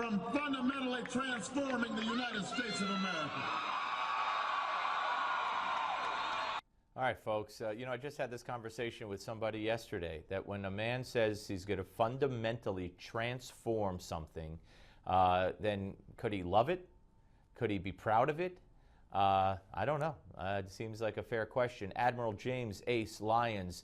from fundamentally transforming the United States of America. All right, folks, I just had this conversation with somebody yesterday that when a man says he's going to fundamentally transform something, then could he love it? Could he be proud of it? I don't know. It seems like a fair question. Admiral James Ace Lyons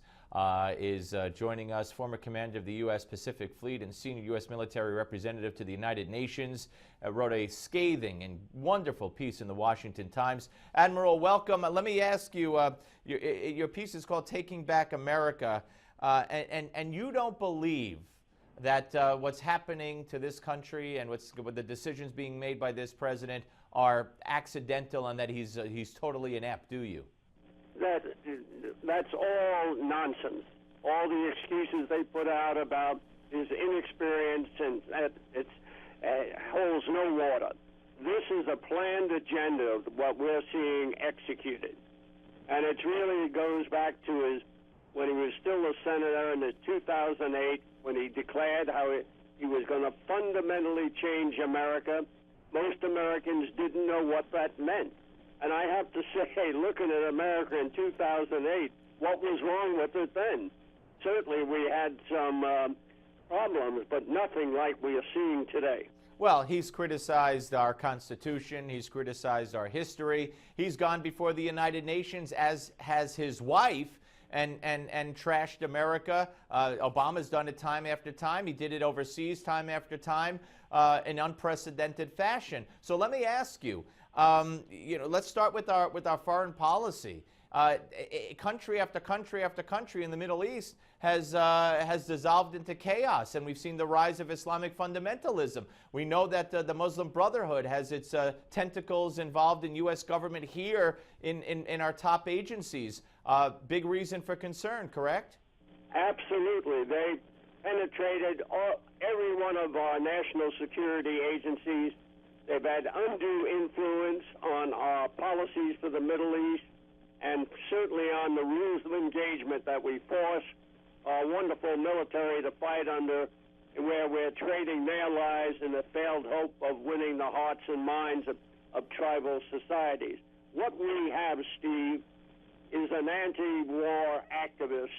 is joining us, former commander of the U.S. Pacific Fleet and senior U.S. military representative to the United Nations. Wrote a scathing and wonderful piece in the Washington Times. Admiral, welcome. Let me ask you, your piece is called Taking Back America, and you don't believe that what's happening to this country and with the decisions being made by this president are accidental and that he's totally inept, do you? That's all nonsense. All the excuses they put out about his inexperience and it holds no water. This is a planned agenda of what we're seeing executed. And it really goes back to when he was still a senator in 2008, when he declared how he was going to fundamentally change America. Most Americans didn't know what that meant. And I have to say, looking at America in 2008, what was wrong with it then? Certainly we had some problems, but nothing like we are seeing today. Well, he's criticized our Constitution. He's criticized our history. He's gone before the United Nations, as has his wife, and trashed America. Obama's done it time after time. He did it overseas time after time in unprecedented fashion. So let me ask you, let's start with our foreign policy. Country after country after country in the Middle East has dissolved into chaos, and we've seen the rise of Islamic fundamentalism. We know that the Muslim Brotherhood has its tentacles involved in U.S. government here in our top agencies. Big reason for concern, correct? Absolutely. They penetrated every one of our national security agencies. They've had undue influence on our policies for the Middle East, and certainly on the rules of engagement that we force our wonderful military to fight under, where we're trading their lives in the failed hope of winning the hearts and minds of tribal societies. What we have, Steve, is an anti-war activist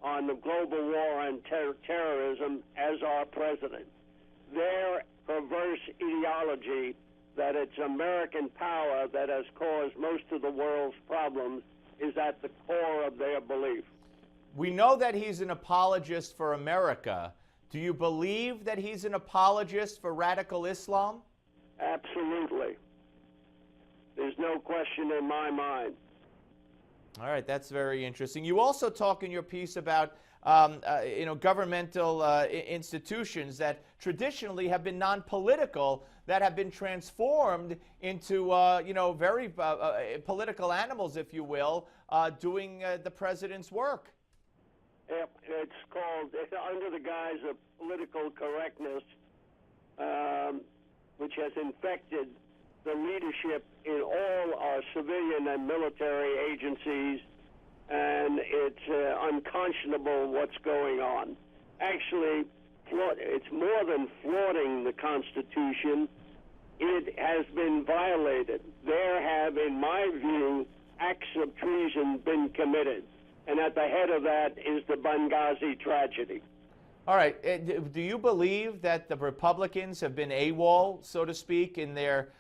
on the global war on terrorism as our president. Their perverse ideology that it's American power that has caused most of the world's problems is at the core of their belief. We know that he's an apologist for America. Do you believe that he's an apologist for radical Islam? Absolutely. There's no question in my mind. All right, that's very interesting. You also talk in your piece about governmental institutions that traditionally have been non-political, that have been transformed into very political animals, if you will, doing the president's work. It's called, under the guise of political correctness, which has infected the leadership in all our civilian and military agencies, and it's unconscionable what's going on. Actually, it's more than flaunting the Constitution. It has been violated. There have, in my view, acts of treason been committed. And at the head of that is the Benghazi tragedy. All right. Do you believe that the Republicans have been AWOL, so to speak, in their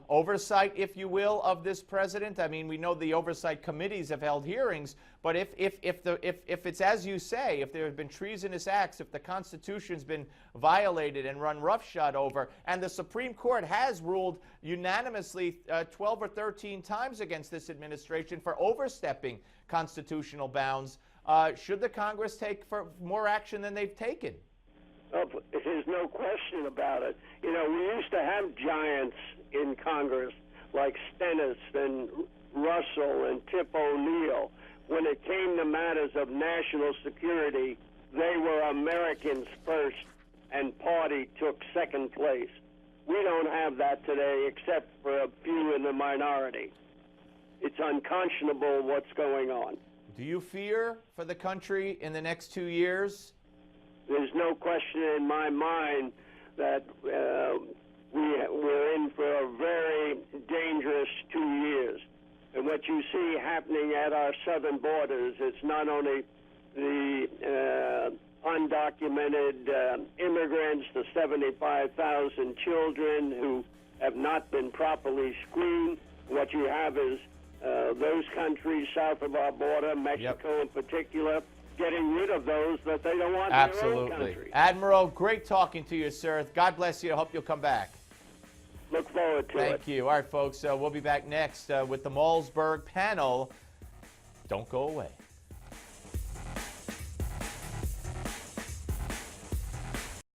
oversight, if you will, of this president? I mean, we know the oversight committees have held hearings, but if it's as you say, if there have been treasonous acts, if the Constitution's been violated and run roughshod over, and the Supreme Court has ruled unanimously 12 or 13 times against this administration for overstepping constitutional bounds, should the Congress take more action than they've taken? There's no question about it. We used to have giants in Congress like Stennis and Russell and Tip O'Neill. When it came to matters of national security, they were Americans first, and party took second place. We don't have that today, except for a few in the minority. It's unconscionable what's going on. Do you fear for the country in the next 2 years? There's no question in my mind that we're in for a very dangerous 2 years. And what you see happening at our southern borders, it's not only the undocumented immigrants, the 75,000 children who have not been properly screened. What you have is those countries south of our border, Mexico in particular, getting rid of those that they don't want in their own country. Admiral, great talking to you, sir. God bless you. I hope you'll come back. Look forward to it. Thank you. All right, folks, we'll be back next with the Malzberg panel. Don't go away.